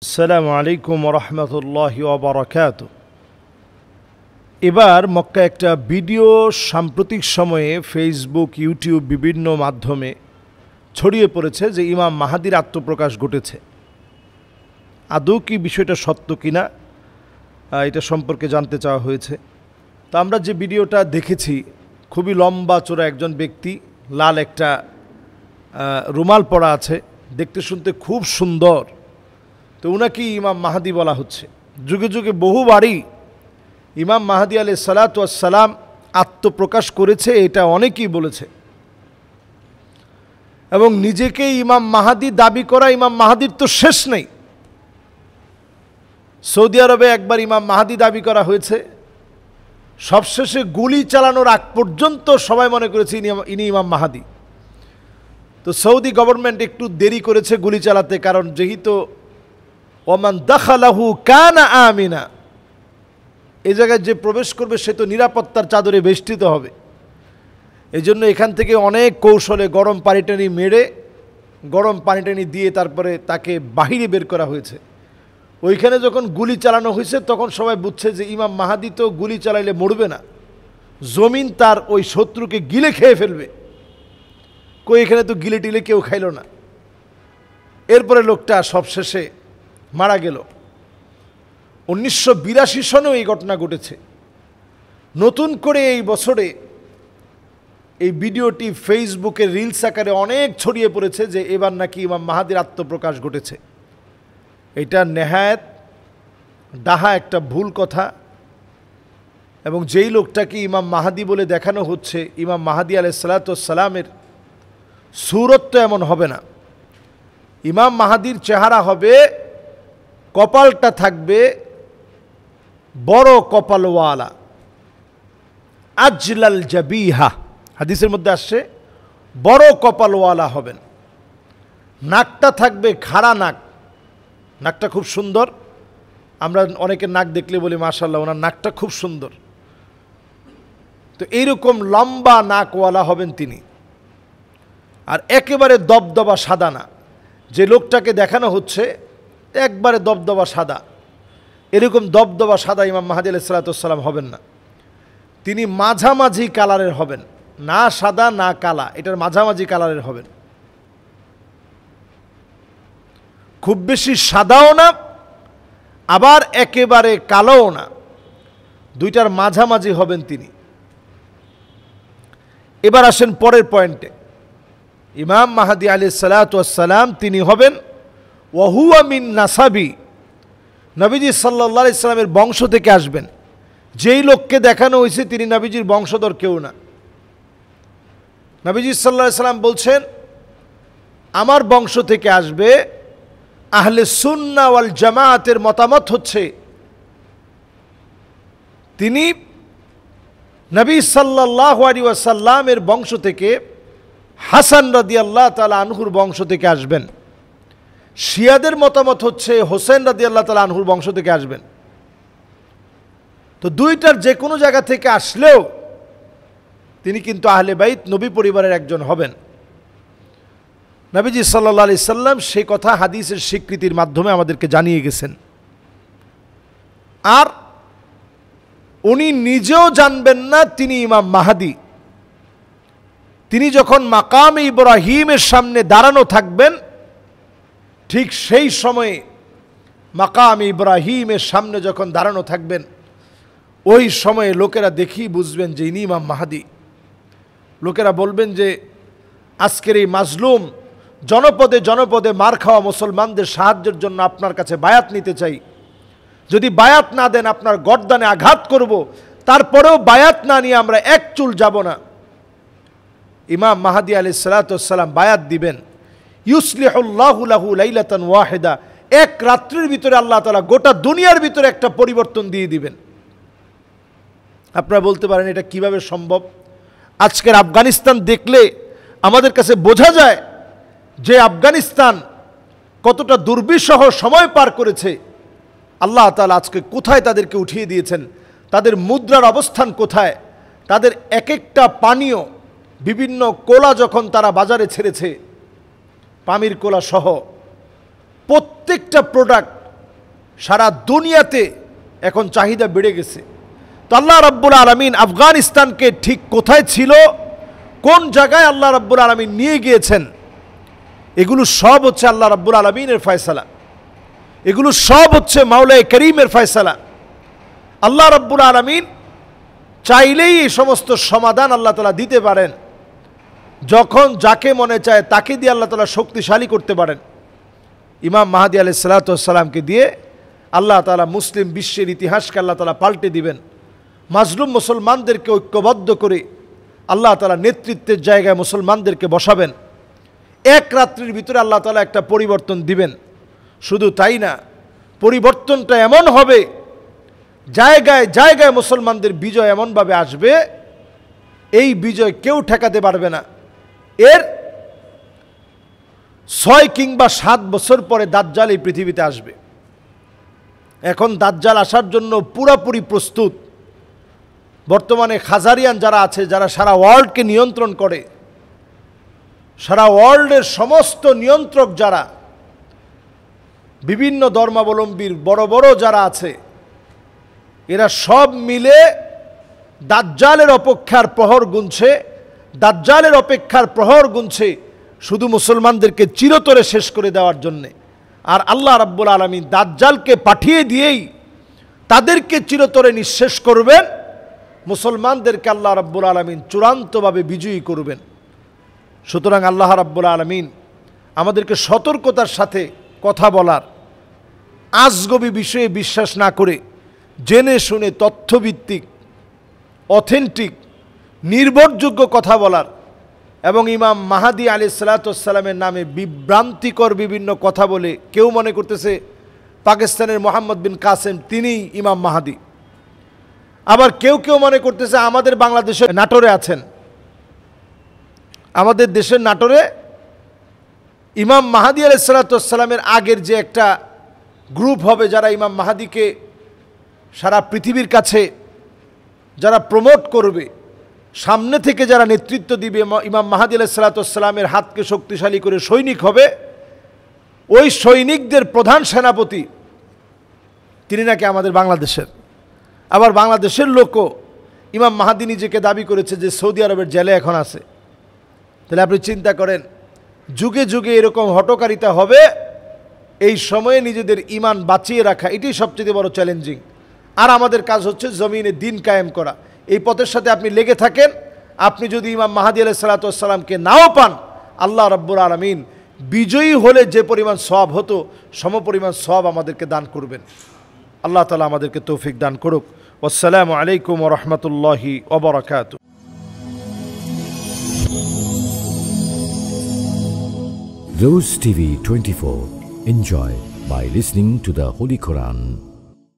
আসসালামু আলাইকুম রহমতুল্লাহি ওয়াবারাকাতুহু। এবার মক্কা একটা ভিডিও সাম্প্রতিক সময়ে ফেসবুক, ইউটিউব বিভিন্ন মাধ্যমে ছড়িয়ে পড়েছে যে ইমাম মাহাদির আত্মপ্রকাশ ঘটেছে। আদৌ কি বিষয়টা সত্য কিনা এটা সম্পর্কে জানতে চাওয়া হয়েছে। তো আমরা যে ভিডিওটা দেখেছি, খুবই লম্বা চোরা একজন ব্যক্তি, লাল একটা রুমাল পরা আছে, দেখতে শুনতে খুব সুন্দর। তো উনাকেই ইমাম মাহাদি বলা হচ্ছে। যুগে যুগে বহুবারই ইমাম মাহাদি আলাইহিস সালাতু ওয়াস সালাম আত্মপ্রকাশ করেছে, এটা অনেকেই বলেছে। এবং নিজেকে ইমাম মাহাদি দাবি করা, ইমাম মাহাদির তো শেষ নেই। সৌদি আরবে একবার ইমাম মাহাদি দাবি করা হয়েছে, সবশেষে গুলি চালানোর আগ পর্যন্ত সবাই মনে করেছে ইনি ইমাম মাহাদি। তো সৌদি গভর্নমেন্ট একটু দেরি করেছে গুলি চালাতে, কারণ যেহেতু ওমান দাখালাহু কানা আমিনা, এই জায়গায় যে প্রবেশ করবে সে তো নিরাপত্তার চাদরে বেষ্টিত হবে। এই জন্য এখান থেকে অনেক কৌশলে গরম পানিটানি মেরে, গরম পানিটানি দিয়ে তারপরে তাকে বাহিরে বের করা হয়েছে। ওইখানে যখন গুলি চালানো হয়েছে তখন সবাই বুঝছে যে ইমাম মাহাদি তো গুলি চালাইলে মরবে না, জমিন তার ওই শত্রুকে গিলে খেয়ে ফেলবে। কই এখানে তো গিলে টিলে কেউ খাইল না। এরপরে লোকটা সবশেষে মারা গেল। 1982 সনেও এই ঘটনা ঘটেছে। নতুন করে এই বছরে এই ভিডিওটি ফেসবুকে রিলস আকারে অনেক ছড়িয়ে পড়েছে যে এবার নাকি ইমাম মাহাদির আত্মপ্রকাশ ঘটেছে। এটা নেহায়েত ডাহা একটা ভুল কথা। এবং যেই লোকটাকে ইমাম মাহাদি বলে দেখানো হচ্ছে, ইমাম মাহাদি আলাইহিস সালাতু ওয়াস সালামের সূরত তো এমন হবে না। ইমাম মাহাদির চেহারা হবে, কপালটা থাকবে বড় কপালওয়ালা, আজলাল জাবিহা, হাদিসের মধ্যে আসছে বড় কপালওয়ালা হবেন। নাকটা থাকবে খাড়া নাক, নাকটা খুব সুন্দর। আমরা অনেকের নাক দেখলে বলি মাশাআল্লাহ, ওনার নাকটা খুব সুন্দর। তো এইরকম লম্বা নাকওয়ালা হবেন তিনি। আর একেবারে দবদবা সাদা না, যে লোকটাকে দেখানো হচ্ছে একবারে দবদবা সাদা, এরকম দবদবা সাদা ইমাম মাহাদি আলাইহিস সালাতু ওয়াস সালাম হবেন না। তিনি মাঝামাঝি কালারের হবেন, না সাদা না কালা, এটার মাঝামাঝি কালারের হবেন। খুব বেশি সাদাও না, আবার একেবারে কালোও না, দুইটার মাঝামাঝি হবেন তিনি। এবার আসেন পরের পয়েন্টে। ইমাম মাহাদি আলাইহিস সালাতু ওয়াস সালাম তিনি হবেন ওয়াহুয়া মিন নাসাবি, নবীজি সাল্লাল্লাহু আলাইহি সাল্লামের বংশ থেকে আসবেন। যেই লোককে দেখানো হয়েছে তিনি নবীজির বংশধর কেউ না। নবীজি সাল্লাল্লাহু আলাইহি সাল্লাম বলছেন আমার বংশ থেকে আসবে। আহলে সুন্নাহ ওয়াল জামাআতের মতামত হচ্ছে তিনি নবী সাল্লাল্লাহু আলাইহি ওয়াসাল্লামের বংশ থেকে হাসান রাদিয়াল্লাহু তাআলা আনহুর বংশ থেকে আসবেন। শিয়াদের মতামত হচ্ছে হোসেন রাদিয়াল্লাহু তাআলা আনহুর বংশ থেকে আসবেন। তো দুইটার যে কোনো জায়গা থেকে আসলেও তিনি কিন্তু আহলে বাইত, নবী পরিবারের একজন হবেন। নবীজি সাল্লাল্লাহু আলাইহি সাল্লাম সেই কথা হাদিসের স্বীকৃতির মাধ্যমে আমাদেরকে জানিয়ে গেছেন। আর উনি নিজেও জানবেন না তিনি ইমাম মাহাদি। তিনি যখন মাকামে ইব্রাহিমের সামনে দাঁড়ানো থাকবেন, ঠিক সেই সময়ে মাকামে ইব্রাহিমের সামনে যখন দাঁড়ানো থাকবেন, ওই সময়ে লোকেরা দেখেই বুঝবেন যে ইনি ইমাম মাহাদি। লোকেরা বলবেন যে আজকের এই মাজলুম জনপদে জনপদে মার খাওয়া মুসলমানদের সাহায্যের জন্য আপনার কাছে বায়াত নিতে চাই। যদি বায়াত না দেন আপনার গর্দানে আঘাত করব, তারপরেও বায়াত না নিয়ে আমরা এক চুল যাব না। ইমাম মাহাদি আলাইহিস সালাতু ওয়াস সালাম বায়াত দিবেন। ইউসলিহুল্লাহু লাহু লাইলাতান ওয়াহিদা, এক রাত্রির ভিতরে আল্লাহ তাআলা গোটা দুনিয়ার ভিতরে একটা পরিবর্তন দিয়ে দিবেন। আপনারা বলতে পারেন এটা কিভাবে সম্ভব? আজকের আফগানিস্তান দেখলে আমাদের কাছে বোঝা যায় যে আফগানিস্তান কতটা দুর্বিষহ সময় পার করেছে। আল্লাহ তাআলা আজকে কোথায় তাদেরকে উঠিয়ে দিয়েছেন, তাদের মুদ্রার অবস্থান কোথায়, তাদের এক একটা পানীয়, বিভিন্ন কোলা যখন তারা বাজারে ছেড়েছে, পামির কোলা সহ প্রত্যেকটা প্রোডাক্ট সারা দুনিয়াতে এখন চাহিদা বেড়ে গেছে। তো আল্লাহ রাব্বুল আলামিন আফগানিস্তানকে ঠিক কোথায় ছিল, কোন জায়গায় আল্লাহ রাব্বুল আলামিন নিয়ে গিয়েছেন, এগুলো সব হচ্ছে আল্লাহ রাব্বুল আলামিনের ফয়সালা, এগুলো সব হচ্ছে মাওলাই করিমের ফয়সালা। আল্লাহ রাব্বুল আলামিন চাইলেই এই সমস্ত সমাধান আল্লাহ তাআলা দিতে পারেন, যখন যাকে মনে চায় তাকে দিয়ে আল্লাহ তাআলা শক্তিশালী করতে পারেন। ইমাম মাহদী আলাইহিস সালাতু ওয়াস সালামকে দিয়ে আল্লাহ তাআলা মুসলিম বিশ্বের ইতিহাসকে আল্লাহ তাআলা পাল্টে দিবেন। মাজলুম মুসলমানদেরকে ঐক্যবদ্ধ করে আল্লাহ তাআলা নেতৃত্বের জায়গায় মুসলমানদেরকে বসাবেন। এক রাত্রির ভিতরে আল্লাহ তাআলা একটা পরিবর্তন দিবেন। শুধু তাই না, পরিবর্তনটা এমন হবে, জায়গায় জায়গায় মুসলমানদের বিজয় এমনভাবে আসবে, এই বিজয় কেউ ঠেকাতে পারবে না। এর 6 কিংবা 7 বছর পরে দাজ্জাল এই পৃথিবীতে আসবে। এখন দাজ্জাল আসার জন্য পুরোপুরি প্রস্তুত। বর্তমানে খাজারিয়ান যারা আছে, যারা সারা ওয়ার্ল্ডকে নিয়ন্ত্রণ করে, সারা ওয়ার্ল্ডের সমস্ত নিয়ন্ত্রক যারা, বিভিন্ন ধর্মাবলম্বীর বড় বড় যারা আছে, এরা সব মিলে দাজ্জালের অপেক্ষার প্রহর গুনছে, দাজ্জালের অপেক্ষার প্রহর গুনছে শুধু মুসলমানদেরকে চিরতরে শেষ করে দেওয়ার জন্যে। আর আল্লাহ রাব্বুল আলামিন দাজ্জালকে পাঠিয়ে দিয়েই তাদেরকে চিরতরে নিঃশেষ করবেন, মুসলমানদেরকে আল্লাহ রাব্বুল আলামিন চূড়ান্তভাবে বিজয়ী করবেন। সুতরাং আল্লাহ রাব্বুল আলামিন আমাদেরকে সতর্কতার সাথে কথা বলার, আজগবি বিষয়ে বিশ্বাস না করে জেনে শুনে তথ্যভিত্তিক, অথেন্টিক, নির্ভরযোগ্য কথা বলার, এবং ইমাম মাহদী আলাইহিস সালাতু ওয়াস সালামের নামে বিভ্রান্তিকর বিভিন্ন কথা বলে কেউ মনে করতেছে পাকিস্তানের মোহাম্মদ বিন কাসেম তিনিই ইমাম মাহদী, আবার কেউ কেউ মনে করতেছে আমাদের বাংলাদেশের নাটোরে আছেন, আমাদের দেশের নাটোরে ইমাম মাহদী আলাইহিস সালাতু ওয়াস সালামের আগের যে একটা গ্রুপ হবে, যারা ইমাম মাহদীকে সারা পৃথিবীর কাছে যারা প্রমোট করবে, সামনে থেকে যারা নেতৃত্ব দিবে, ইমাম মাহদী আলাইহিস সালাতু ওয়াস সালামের হাতকে শক্তিশালী করে সৈনিক হবে, ওই সৈনিকদের প্রধান সেনাপতি তিনি নাকি আমাদের বাংলাদেশের। আবার বাংলাদেশের লোকও ইমাম মাহদী নিজেকে দাবি করেছে যে সৌদি আরবের জেলে এখন আছে। তাহলে আপনি চিন্তা করেন, যুগে যুগে এরকম হটকারিতা হবে, এই সময়ে নিজেদের ঈমান বাঁচিয়ে রাখা এটাই সবচেয়ে বড় চ্যালেঞ্জিং। আর আমাদের কাজ হচ্ছে জমিনে দিন কায়েম করা। এই পথের সাথে আপনি লেগে থাকেন। আপনি যদি ইমাম মাহদী আলাইহিস সালাতু ওয়াস সালামকে নাও পান, আল্লাহ রাব্বুল আলামিন বিজয়ী হলে যে পরিমাণ সওয়াব হতো সমপরিমাণ সওয়াব আমাদেরকে দান করবেন। আল্লাহ তাআলা আমাদেরকে তৌফিক দান করুক। আসসালামু আলাইকুম ওয়া রাহমাতুল্লাহি ওয়া বারাকাতুহু। Rose TV 24. Enjoy by listening to the Holy Quran.